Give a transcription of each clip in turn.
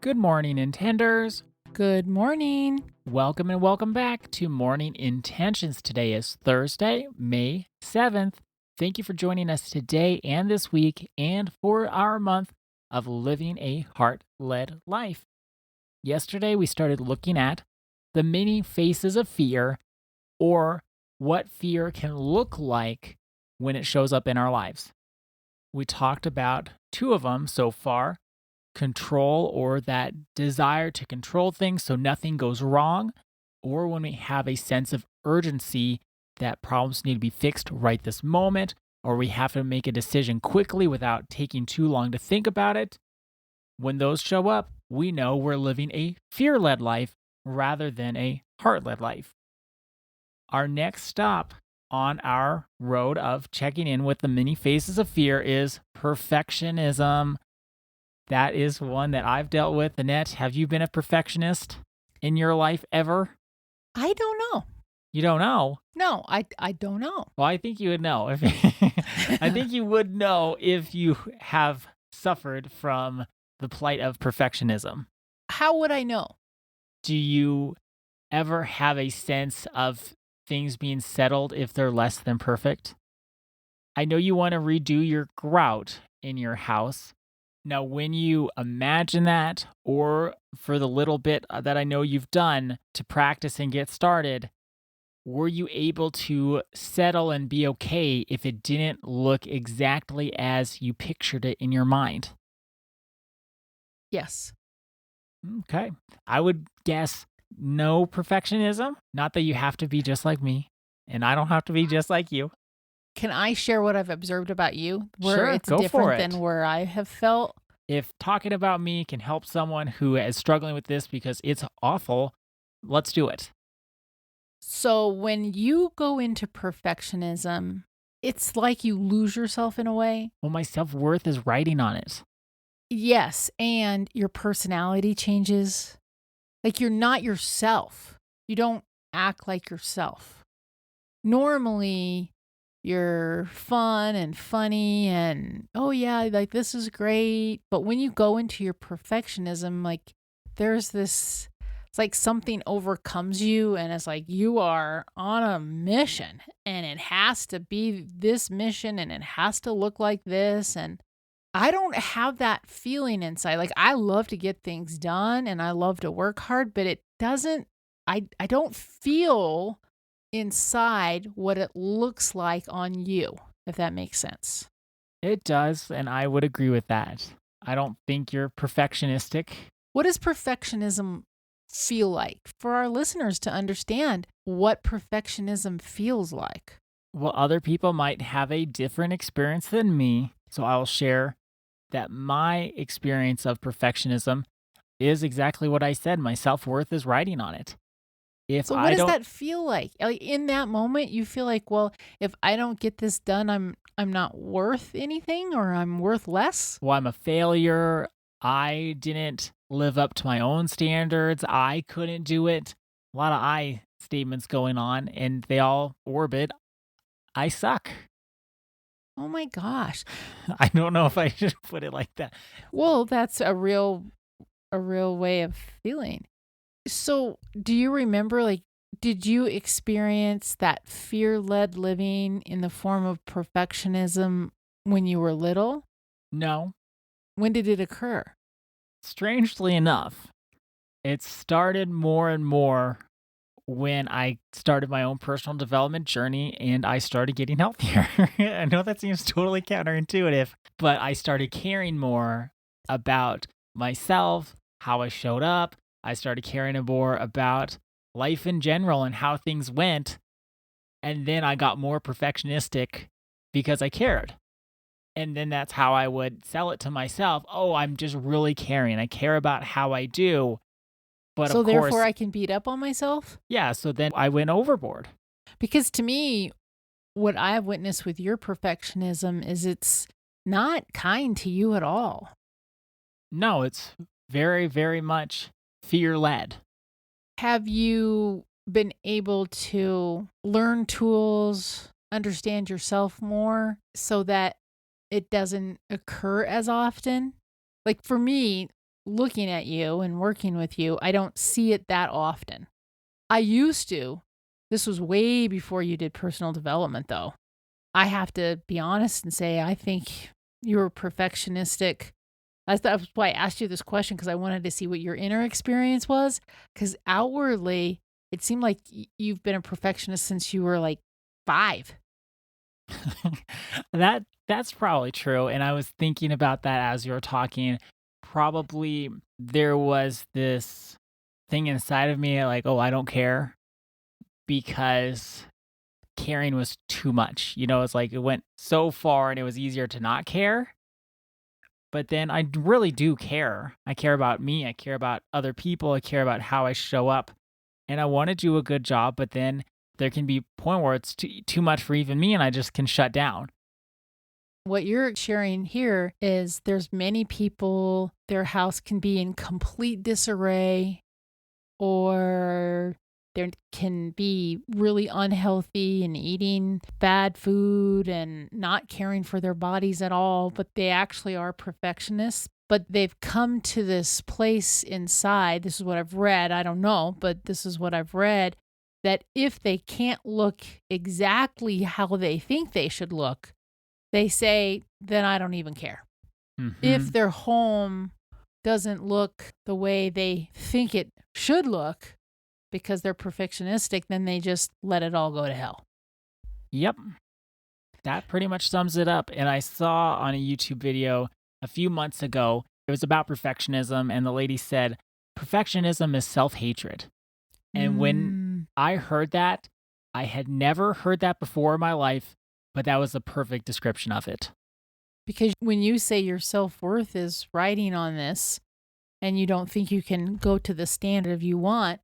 Good morning, Intenders. Good morning. Welcome and welcome back to Morning Intentions. Today is Thursday, May 7th. Thank you for joining us today and this week and for our month of living a heart led life. Yesterday, we started looking at the many faces of fear, or what fear can look like when it shows up in our lives. We talked about two of them so far: control, or that desire to control things so nothing goes wrong, or when we have a sense of urgency that problems need to be fixed right this moment, or we have to make a decision quickly without taking too long to think about it. When those show up, we know we're living a fear led life rather than a heart led life. Our next stop on our road of checking in with the many faces of fear is perfectionism. That is one that I've dealt with. Annette, have you been a perfectionist in your life ever? I don't know. You don't know? No, I don't know. Well, I think you would know. I think you would know if you have suffered from the plight of perfectionism. How would I know? Do you ever have a sense of things being settled if they're less than perfect? I know you want to redo your grout in your house. Now, when you imagine that, or for the little bit that I know you've done to practice and get started, were you able to settle and be okay if it didn't look exactly as you pictured it in your mind? Yes. Okay. I would guess no perfectionism. Not that you have to be just like me, and I don't have to be just like you. Can I share what I've observed about you where Sure, it's go for different it. than where I have felt? If talking about me can help someone who is struggling with this because it's awful, let's do it. So when you go into perfectionism, it's like you lose yourself in a way. Well, my self worth is riding on it. Yes, and your personality changes. Like you're not yourself. You don't act like yourself. Normally, you're fun and funny and, oh, yeah, like this is great. But when you go into your perfectionism, like there's this, it's like something overcomes you and it's like you are on a mission and it has to be this mission and it has to look like this. And I don't have that feeling inside. Like I love to get things done and I love to work hard, but it doesn't, I don't feel inside what it looks like on you, if that makes sense. It does, and I would agree with that. I don't think you're perfectionistic. What does perfectionism feel like for our listeners to understand what perfectionism feels like? Well, other people might have a different experience than me, so I'll share that my experience of perfectionism is exactly what I said. My self worth is riding on it. If So what I does don't, that feel like? Like in that moment you feel like, well, if I don't get this done, I'm not worth anything or I'm worth less? well, I'm a failure. I didn't live up to my own standards. I couldn't do it. A lot of I statements going on, and they all orbit. I suck. Oh my gosh. I don't know if I should put it like that. Well, that's a real way of feeling. So, do you remember, like, did you experience that fear-led living in the form of perfectionism when you were little? No, When did it occur? strangely enough, it started more and more when I started my own personal development journey and I started getting healthier. I know that seems totally counterintuitive, but I started caring more about myself, how I showed up. I started caring more about life in general and how things went. And then I got more perfectionistic because I cared. And then that's how I would sell it to myself. Oh, I'm just really caring. I care about how I do. But of So, therefore, course, I can beat up on myself? yeah, so then I went overboard. Because to me, what I have witnessed with your perfectionism is it's not kind to you at all. No, it's very, very much fear led. Have you been able to learn tools, understand yourself more so that it doesn't occur as often? Like for me, looking at you and working with you, I don't see it that often. I used to. This was way before you did personal development, though. I have to be honest and say, I think you were perfectionistic. That's why I asked you this question because I wanted to see what your inner experience was. Because outwardly, it seemed like you've been a perfectionist since you were like 5. That's probably true, and I was thinking about that as you were talking. Probably there was this thing inside of me like, "Oh, I don't care," because caring was too much. It's like it went so far and it was easier to not care. But then really do care. I care about me. I care about other people. I care about how I show up. And I want to do a good job. But then there can be a point where it's too much for even me and I just can shut down. What you're sharing here is there's many people, their house can be in complete disarray, or there can be really unhealthy and eating bad food and not caring for their bodies at all, but they actually are perfectionists. But they've come to this place inside. This is what I've read. I don't know, but this is what I've read, that if they can't look exactly how they think they should look, they say, then I don't even care. If Hmm. their home doesn't look the way they think it should look because they're perfectionistic, then they just let it all go to hell. Yep. That pretty much sums it up. And I saw on a YouTube video a few months ago, it was about perfectionism. And the lady said, perfectionism is self hatred. And when Mm. I heard that, I had never heard that before in my life, but that was the perfect description of it. Because when you say your self worth is riding on this and you don't think you can go to the standard you want,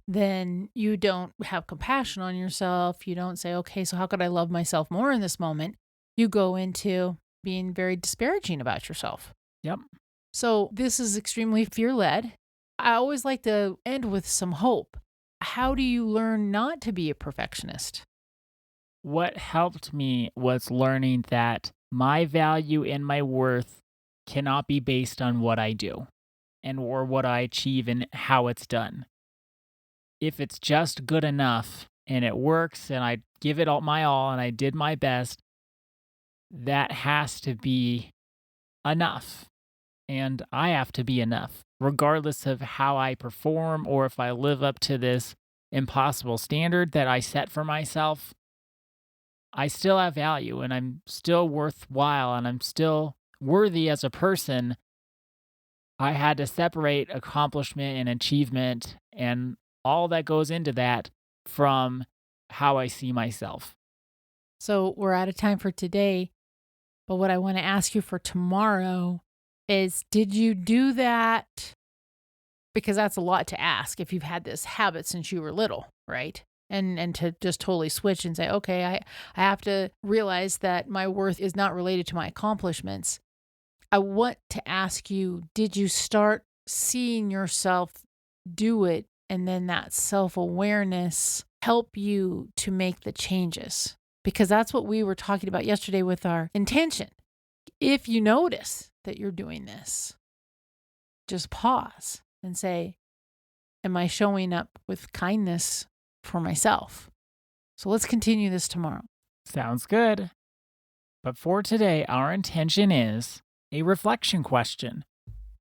then you don't have compassion on yourself. You don't say, okay, so how could I love myself more in this moment? You go into being very disparaging about yourself. Yep. So this is extremely fear led. I always like to end with some hope. How do you learn not to be a perfectionist? What helped me was learning that my value and my worth cannot be based on what I do and or what I achieve and how it's done. If it's just good enough and it works and I give it all my all and I did my best, that has to be enough. And I have to be enough, regardless of how I perform or if I live up to this impossible standard that I set for myself. I still have value and I'm still worthwhile and I'm still worthy as a person. I had to separate accomplishment and achievement and all that goes into that from how I see myself. So we're out of time for today. But what I want to ask you for tomorrow is, did you do that? Because that's a lot to ask if you've had this habit since you were little, right? And to just totally switch and say, okay, I have to realize that my worth is not related to my accomplishments. I want to ask you, did you start seeing yourself do it? And then that self awareness help you to make the changes? Because that's what we were talking about yesterday with our intention. If you notice that you're doing this, just pause and say, am I showing up with kindness for myself? So let's continue this tomorrow. Sounds good. But for today, our intention is a reflection question.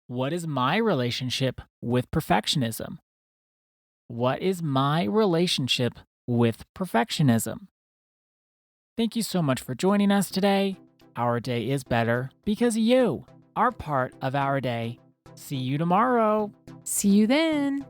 What is my relationship with perfectionism? What is my relationship with perfectionism? Thank you so much for joining us today. Our day is better because you are part of our day. See you tomorrow. See you then.